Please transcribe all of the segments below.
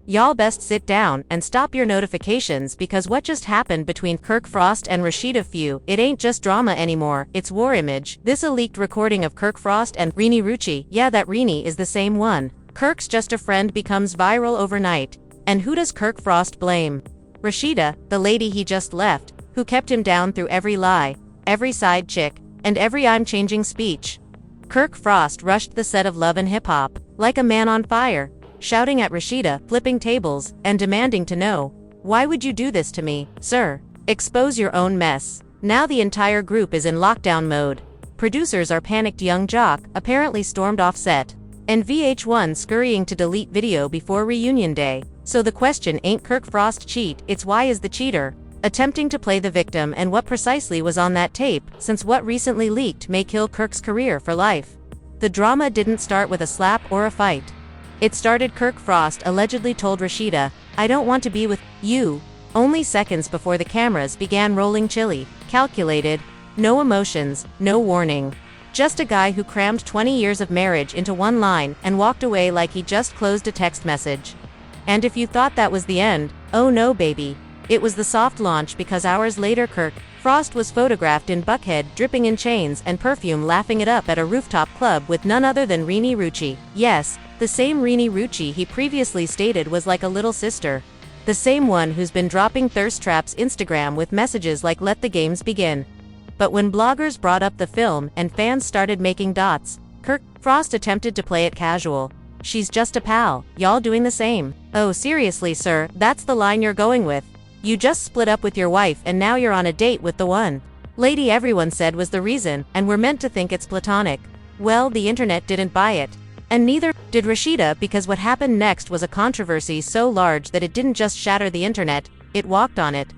Y'all best sit down and stop your notifications because what just happened between Kirk Frost and Rashida Few, it ain't just drama anymore, it's war image. This a leaked recording of Kirk Frost and Renni Rucci. Yeah, that Renni is the same one. Kirk's just a friend becomes viral overnight. And who does Kirk Frost blame? Rashida, the lady he just left, who kept him down through every lie, every side chick, and every I'm changing speech. Kirk Frost rushed the set of Love and Hip Hop, like a man on fire, shouting at Rashida, flipping tables, and demanding to know, "Why would you do this to me, sir? Expose your own mess." Now the entire group is in lockdown mode. Producers are panicked. Young jock apparently stormed off set, and VH1 scurrying to delete video before reunion day. So the question ain't Kirk Frost cheat, it's why is the cheater attempting to play the victim and what precisely was on that tape, since what recently leaked may kill Kirk's career for life. The drama didn't start with a slap or a fight. It started Kirk Frost allegedly told Rashida, "I don't want to be with you," only seconds before the cameras began rolling. Chilly, calculated, no emotions, no warning. Just a guy who crammed 20 years of marriage into one line and walked away like he just closed a text message. And if you thought that was the end, oh no baby. It was the soft launch, because hours later Kirk Frost was photographed in Buckhead, dripping in chains and perfume, laughing it up at a rooftop club with none other than Renni Rucci. Yes, the same Renni Rucci he previously stated was like a little sister. The same one who's been dropping thirst traps Instagram with messages like "Let the games begin." But when bloggers brought up the film and fans started making dots, Kirk Frost attempted to play it casual. "She's just a pal, y'all doing the same." Oh seriously sir, that's the line you're going with? You just split up with your wife and now you're on a date with the one lady everyone said was the reason, and we're meant to think it's platonic. Well, the internet didn't buy it. And neither did Rashida, because what happened next was a controversy so large that it didn't just shatter the internet, it walked on it.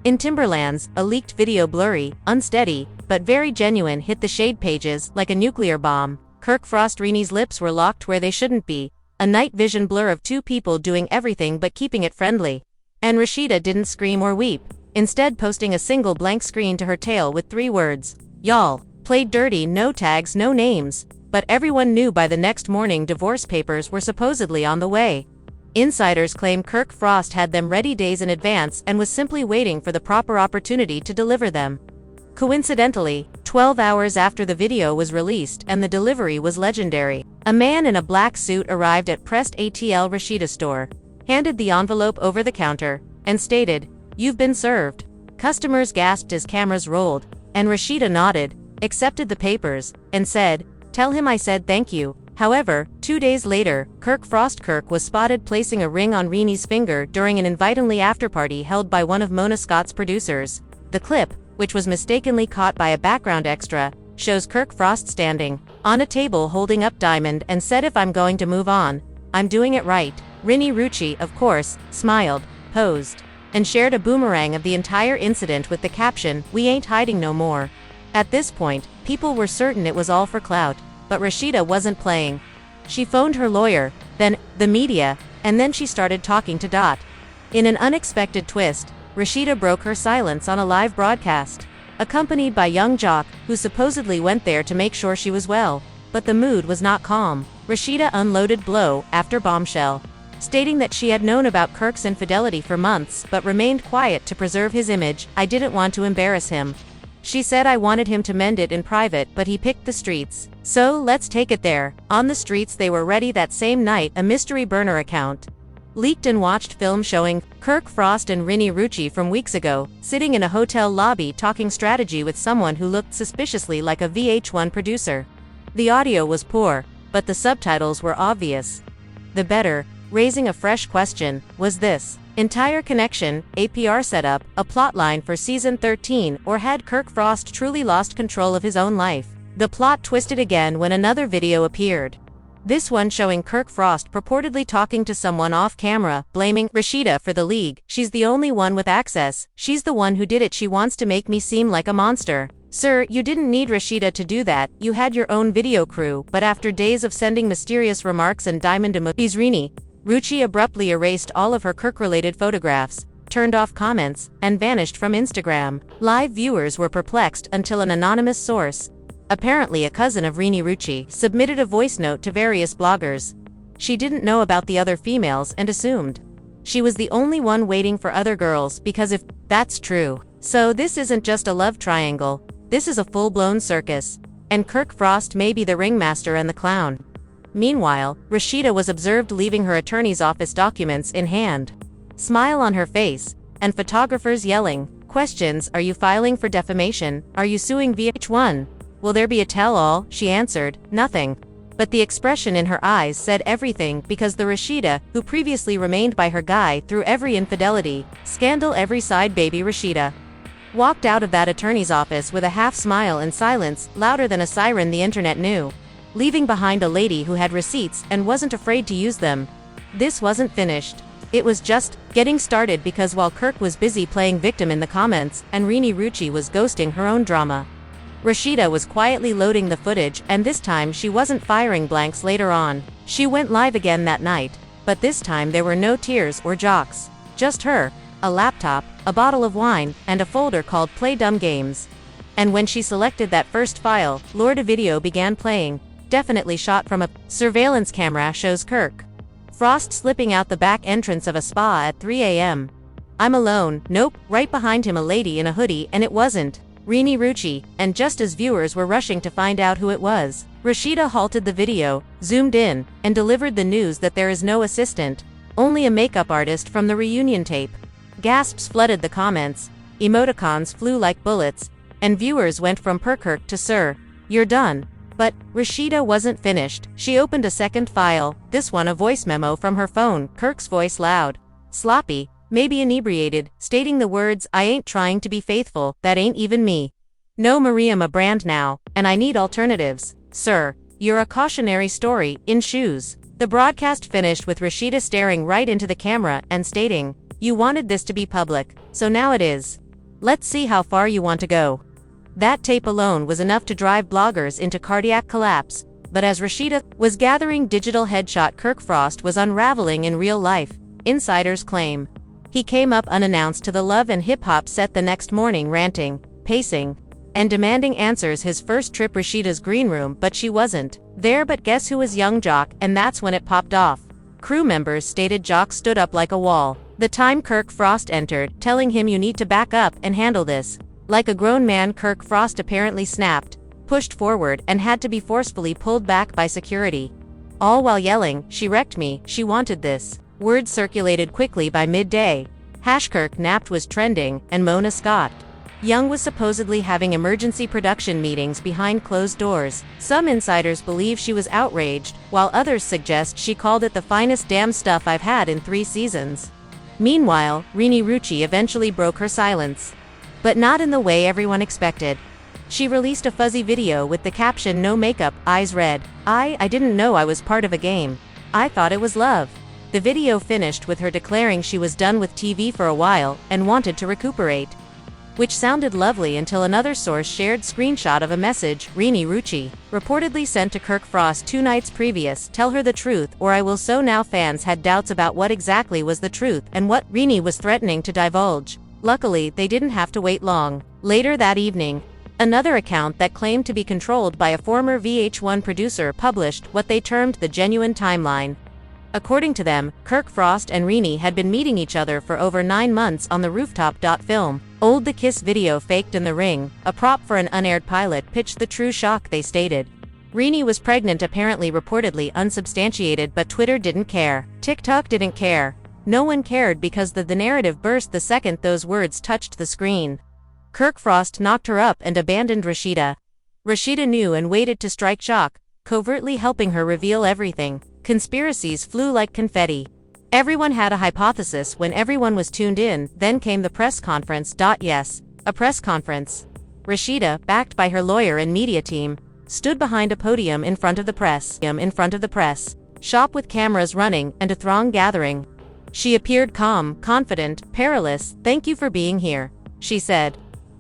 In Timberlands, a leaked video, blurry, unsteady, but very genuine, hit the shade pages like a nuclear bomb. Kirk Frost Renni's lips were locked where they shouldn't be, a night vision blur of two people doing everything but keeping it friendly. And Rashida didn't scream or weep, instead posting a single blank screen to her tail with 3 words, "Y'all played dirty." No tags, no names. But everyone knew by the next morning divorce papers were supposedly on the way. Insiders claim Kirk Frost had them ready days in advance and was simply waiting for the proper opportunity to deliver them. Coincidentally, 12 hours after the video was released, and the delivery was legendary. A man in a black suit arrived at pressed ATL Rashida store, handed the envelope over the counter, and stated, "You've been served." Customers gasped as cameras rolled, and Rashida nodded, accepted the papers, and said, "Tell him I said thank you." However, 2 days later, Kirk was spotted placing a ring on Renni's finger during an invite-only afterparty held by one of Mona Scott's producers. The clip, which was mistakenly caught by a background extra, shows Kirk Frost standing on a table holding up Diamond and said, "If I'm going to move on, I'm doing it right." Renni Rucci, of course, smiled, posed, and shared a boomerang of the entire incident with the caption, "We ain't hiding no more." At this point, people were certain it was all for clout, but Rashida wasn't playing. She phoned her lawyer, then the media, and then she started talking to Dot. In an unexpected twist, Rashida broke her silence on a live broadcast, accompanied by young jock, who supposedly went there to make sure she was well. But the mood was not calm. Rashida unloaded blow after bombshell, stating that she had known about Kirk's infidelity for months but remained quiet to preserve his image. "I didn't want to embarrass him. She said I wanted him to mend it in private, but he picked the streets. So let's take it there." On the streets they were ready that same night. A mystery burner account leaked and watched film showing Kirk Frost and Renni Rucci from weeks ago, sitting in a hotel lobby talking strategy with someone who looked suspiciously like a VH1 producer. The audio was poor, but the subtitles were obvious. The better, raising a fresh question, was this entire connection a PR setup, a plotline for season 13, or had Kirk Frost truly lost control of his own life? The plot twisted again when another video appeared. This one showing Kirk Frost purportedly talking to someone off camera, blaming Rashida for the leak. "She's the only one with access. She's the one who did it. She wants to make me seem like a monster." Sir, you didn't need Rashida to do that. You had your own video crew. But after days of sending mysterious remarks and diamond emojis, Renni Rucci abruptly erased all of her Kirk-related photographs, turned off comments, and vanished from Instagram. Live viewers were perplexed until an anonymous source, apparently a cousin of Renni Rucci, submitted a voice note to various bloggers. She didn't know about the other females and assumed She was the only one waiting for other girls, because if that's true, so this isn't just a love triangle, this is a full-blown circus. And Kirk Frost may be the ringmaster and the clown. Meanwhile, Rashida was observed leaving her attorney's office, documents in hand. Smile on her face, and photographers yelling, questions: are you filing for defamation? Are you suing VH1? Will there be a tell-all? She answered, nothing. But the expression in her eyes said everything, because the Rashida, who previously remained by her guy through every infidelity, scandal every side baby Rashida, walked out of that attorney's office with a half smile and silence, louder than a siren the internet knew, leaving behind a lady who had receipts and wasn't afraid to use them. This wasn't finished. It was just getting started, because while Kirk was busy playing victim in the comments, and Renni Rucci was ghosting her own drama, Rashida was quietly loading the footage, and this time she wasn't firing blanks later on. She went live again that night, but this time there were no tears or jocks. Just her, a laptop, a bottle of wine, and a folder called Play Dumb Games. And when she selected that first file, Lord, a video began playing, definitely shot from a surveillance camera, shows Kirk Frost slipping out the back entrance of a spa at 3 a.m. I'm alone, nope, right behind him a lady in a hoodie, and it wasn't Renni Rucci, and just as viewers were rushing to find out who it was, Rashida halted the video, zoomed in, and delivered the news that there is no assistant, only a makeup artist from the reunion tape. Gasps flooded the comments, emoticons flew like bullets, and viewers went from "Per Kirk" to "Sir, you're done." But Rashida wasn't finished. She opened a second file, this one a voice memo from her phone, Kirk's voice loud, sloppy, maybe inebriated, stating the words, I ain't trying to be faithful, that ain't even me. No Maria, I'm a brand now, and I need alternatives. Sir, you're a cautionary story, in shoes. The broadcast finished with Rashida staring right into the camera and stating, you wanted this to be public, so now it is. Let's see how far you want to go. That tape alone was enough to drive bloggers into cardiac collapse, but as Rashida was gathering digital headshot, Kirk Frost was unraveling in real life, insiders claim. He came up unannounced to the Love and Hip Hop set the next morning, ranting, pacing, and demanding answers. His first trip Rashida's green room, but she wasn't there. But guess who was young Jock, and that's when it popped off. Crew members stated Jock stood up like a wall the time Kirk Frost entered, telling him you need to back up and handle this. Like a grown man, Kirk Frost apparently snapped, pushed forward, and had to be forcefully pulled back by security. All while yelling, she wrecked me, she wanted this. Word circulated quickly by midday. #Kirk napped was trending, and Mona Scott Young was supposedly having emergency production meetings behind closed doors. Some insiders believe she was outraged, while others suggest she called it the finest damn stuff I've had in 3 seasons. Meanwhile, Renni Rucci eventually broke her silence. But not in the way everyone expected. She released a fuzzy video with the caption "No makeup, eyes red. I didn't know I was part of a game. I thought it was love." The video finished with her declaring she was done with TV for a while and wanted to recuperate. Which sounded lovely until another source shared screenshot of a message Renni Rucci reportedly sent to Kirk Frost 2 nights previous. Tell her the truth or I will. So now fans had doubts about what exactly was the truth and what Renni was threatening to divulge. Luckily, they didn't have to wait long. Later that evening, another account that claimed to be controlled by a former VH1 producer published what they termed the genuine timeline. According to them, Kirk Frost and Renni had been meeting each other for over 9 months on the rooftop. Film. Old the kiss video faked in the ring, a prop for an unaired pilot, pitched the true shock, they stated. Renni was pregnant, apparently, reportedly unsubstantiated, but Twitter didn't care. TikTok didn't care. No one cared because the narrative burst the second those words touched the screen. Kirk Frost knocked her up and abandoned Rashida. Rashida knew and waited to strike shock, covertly helping her reveal everything. Conspiracies flew like confetti. Everyone had a hypothesis when everyone was tuned in. Then came the press conference. Yes, a press conference. Rashida, backed by her lawyer and media team, stood behind a podium in front of the press. Shop with cameras running and a throng gathering. She appeared calm, confident, perilous. Thank you for being here, she said.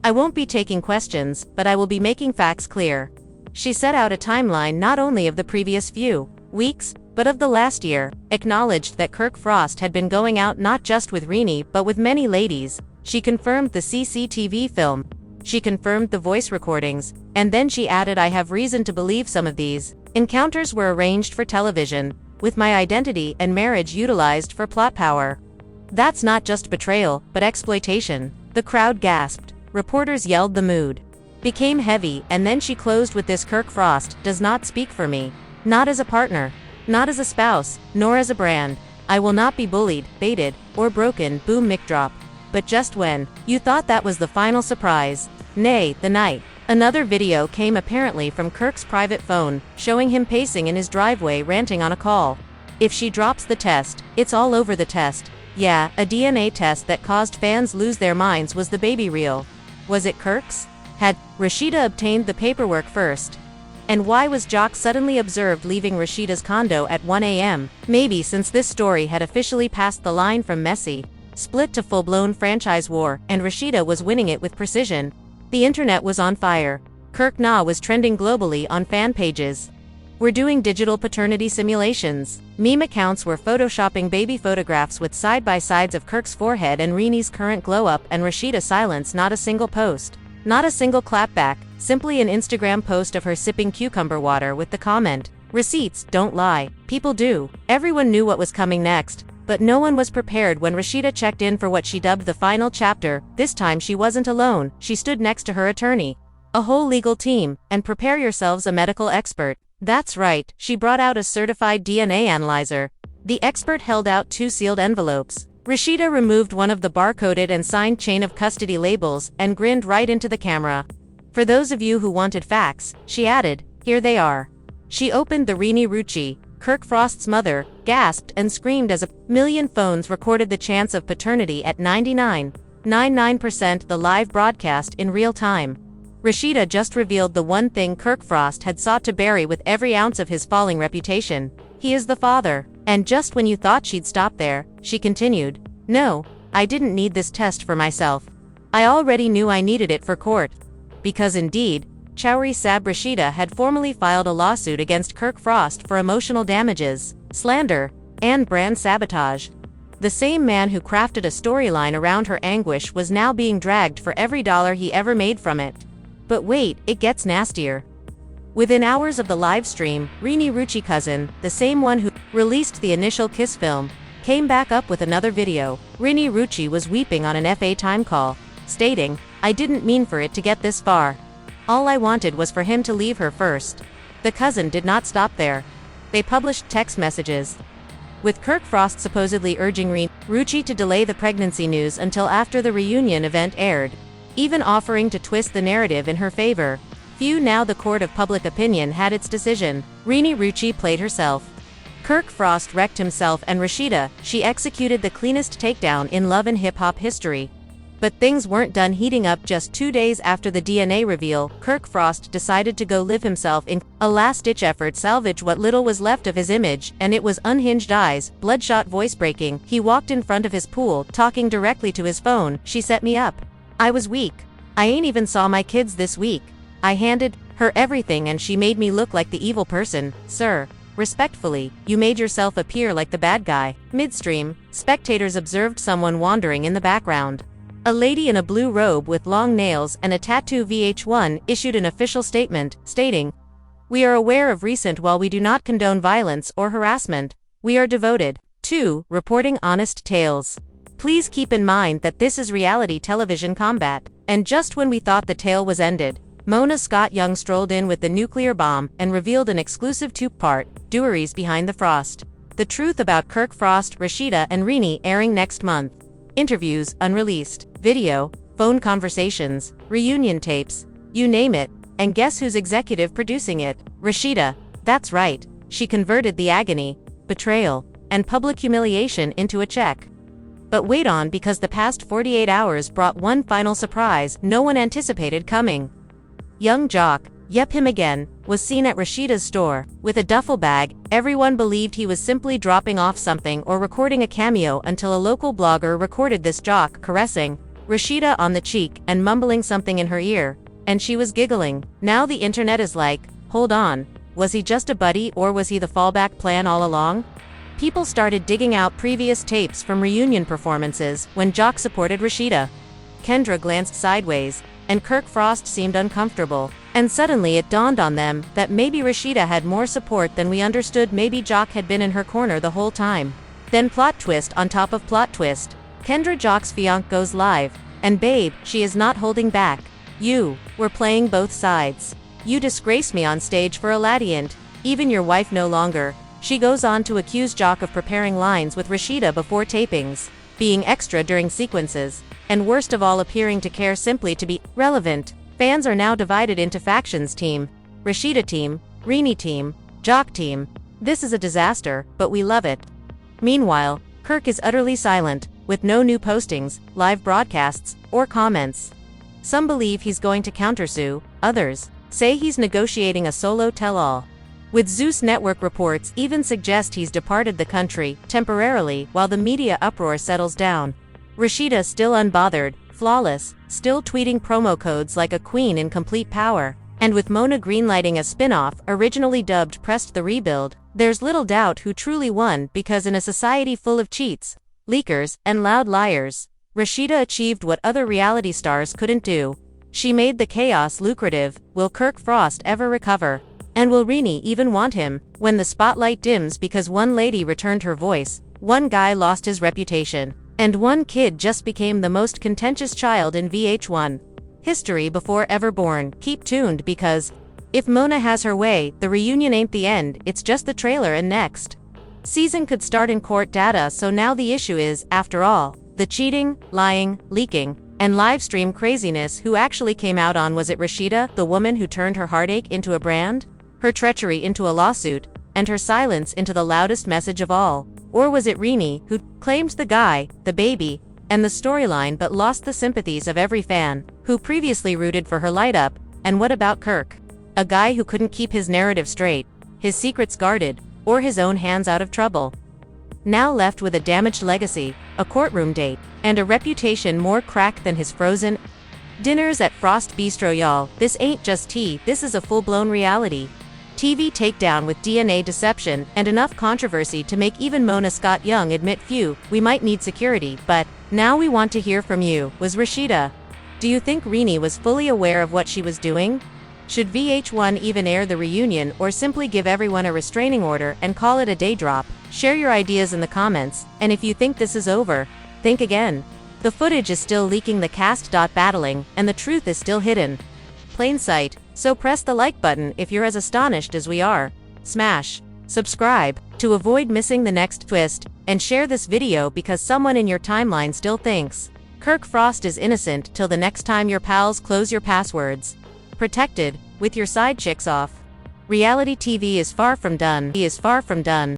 I won't be taking questions, but I will be making facts clear. She set out a timeline not only of the previous few weeks, but of the last year, acknowledged that Kirk Frost had been going out not just with Renni but with many ladies. She confirmed the CCTV film. She confirmed the voice recordings, and then she added, I have reason to believe some of these encounters were arranged for television, with my identity and marriage utilized for plot power. That's not just betrayal, but exploitation. The crowd gasped. Reporters yelled. The mood became heavy, and then she closed with this: Kirk Frost does not speak for me. Not as a partner. Not as a spouse, nor as a brand. I will not be bullied, baited, or broken. Boom mic drop. But just when you thought that was the final surprise, nay, the night. Another video came apparently from Kirk's private phone, showing him pacing in his driveway ranting on a call. If she drops the test, it's all over. The test. Yeah, a DNA test that caused fans lose their minds. Was the baby real? Was it Kirk's? Had Rashida obtained the paperwork first? And why was Jock suddenly observed leaving Rashida's condo at 1 a.m.? Maybe since this story had officially passed the line from messy split to full-blown franchise war, and Rashida was winning it with precision. The internet was on fire. KirkNow was trending globally on fan pages. We're doing digital paternity simulations. Meme accounts were photoshopping baby photographs with side-by-sides of Kirk's forehead and Renni's current glow-up and Rashida's silence. Not a single post. Not a single clapback, simply an Instagram post of her sipping cucumber water with the comment, "Receipts don't lie, people do." Everyone knew what was coming next, but no one was prepared when Rashida checked in for what she dubbed the final chapter. This time she wasn't alone. She stood next to her attorney, a whole legal team, and prepare yourselves, a medical expert. That's right, she brought out a certified DNA analyzer. The expert held out 2 sealed envelopes. Rashida removed one of the barcoded and signed chain of custody labels and grinned right into the camera. For those of you who wanted facts, she added, here they are. She opened the Renni Rucci, Kirk Frost's mother, gasped and screamed as a million phones recorded the chance of paternity at 99.99%, the live broadcast in real time. Rashida just revealed the one thing Kirk Frost had sought to bury with every ounce of his falling reputation. He is the father. And just when you thought she'd stop there, she continued, "No, I didn't need this test for myself. I already knew I needed it for court." Because indeed, Chowri Sab Rashida had formally filed a lawsuit against Kirk Frost for emotional damages, slander, and brand sabotage. The same man who crafted a storyline around her anguish was now being dragged for every dollar he ever made from it. But wait, it gets nastier. Within hours of the live stream, Renni Rucci cousin, the same one who released the initial kiss film, came back up with another video. Renni Rucci was weeping on an FA time call, stating, "I didn't mean for it to get this far. All I wanted was for him to leave her first." The cousin did not stop there. They published text messages, with Kirk Frost supposedly urging Renni Rucci to delay the pregnancy news until after the reunion event aired, even offering to twist the narrative in her favor. Few now the court of public opinion had its decision. Renni Rucci played herself. Kirk Frost wrecked himself, and Rashida, she executed the cleanest takedown in love and hip-hop history. But things weren't done heating up. Just 2 days after the DNA reveal, Kirk Frost decided to go live himself in a last-ditch effort salvage what little was left of his image, and it was unhinged eyes, bloodshot voice breaking. He walked in front of his pool, talking directly to his phone. "She set me up. I was weak. I ain't even saw my kids this week. I handed her everything and she made me look like the evil person. Sir, respectfully, you made yourself appear like the bad guy." Midstream, spectators observed someone wandering in the background. A lady in a blue robe with long nails and a tattoo. VH1 issued an official statement, stating, "We are aware of recent. While we do not condone violence or harassment, we are devoted to reporting honest tales. Please keep in mind that this is reality television combat." And just when we thought the tale was ended, Mona Scott Young strolled in with the nuclear bomb and revealed an exclusive 2-part doeries behind the Frost. The truth about Kirk Frost, Rashida, and Renni, airing next month. Interviews, unreleased, video, phone conversations, reunion tapes, you name it. And guess who's executive producing it? Rashida. That's right, she converted the agony, betrayal, and public humiliation into a check. But wait on, because the past 48 hours brought one final surprise no one anticipated coming. Young Jock, yep him again, was seen at Rashida's store, with a duffel bag. Everyone believed he was simply dropping off something or recording a cameo until a local blogger recorded this Jock caressing Rashida on the cheek and mumbling something in her ear, and she was giggling. Now the internet is like, hold on, was he just a buddy or was he the fallback plan all along? People started digging out previous tapes from reunion performances when Jock supported Rashida. Kendra glanced sideways, and Kirk Frost seemed uncomfortable, and suddenly it dawned on them that maybe Rashida had more support than we understood. Maybe Jock had been in her corner the whole time. Then plot twist on top of plot twist. Kendra Jock's fiancé goes live, and babe, she is not holding back. You were playing both sides. You disgrace me on stage for Aladiant. Even your wife no longer. She goes on to accuse Jock of preparing lines with Rashida before tapings, being extra during sequences, and worst of all appearing to care simply to be relevant. Fans are now divided into factions: team Rashida, team Renni, team Jock, team. This is a disaster, but we love it. Meanwhile, Kirk is utterly silent, with no new postings, live broadcasts, or comments. Some believe he's going to countersue, others say he's negotiating a solo tell-all. With Zeus Network reports even suggest he's departed the country, temporarily, while the media uproar settles down. Rashida still unbothered, flawless, still tweeting promo codes like a queen in complete power. And with Mona greenlighting a spin-off, originally dubbed Pressed the Rebuild, there's little doubt who truly won, because in a society full of cheats, leakers, and loud liars, Rashida achieved what other reality stars couldn't do. She made the chaos lucrative. Will Kirk Frost ever recover? And will Renni even want him, when the spotlight dims because one lady returned her voice, one guy lost his reputation, and one kid just became the most contentious child in VH1 history before ever born? Keep tuned, because if Mona has her way, the reunion ain't the end, it's just the trailer, and next season could start in court data. So now the issue is, after all, the cheating, lying, leaking, and livestream craziness, who actually came out on? Was it Rashida, the woman who turned her heartache into a brand, her treachery into a lawsuit, and her silence into the loudest message of all? Or was it Renni, who claimed the guy, the baby, and the storyline, but lost the sympathies of every fan who previously rooted for her light up? And what about Kirk? A guy who couldn't keep his narrative straight, his secrets guarded, or his own hands out of trouble. Now left with a damaged legacy, a courtroom date, and a reputation more cracked than his frozen dinners at Frost Bistro. Y'all, this ain't just tea, this is a full-blown reality TV takedown with DNA deception and enough controversy to make even Mona Scott Young admit, phew, we might need security. But now we want to hear from you. Was Rashida? Do you think Renni was fully aware of what she was doing? Should VH1 even air the reunion, or simply give everyone a restraining order and call it a day drop? Share your ideas in the comments, and if you think this is over, think again. The footage is still leaking, the cast battling, and the truth is still hidden plain sight. So press the like button if you're as astonished as we are. Smash subscribe to avoid missing the next twist, and share this video because someone in your timeline still thinks Kirk Frost is innocent. Till the next time, your pals, close your passwords. Protected, with your side chicks off. Reality TV is far from done.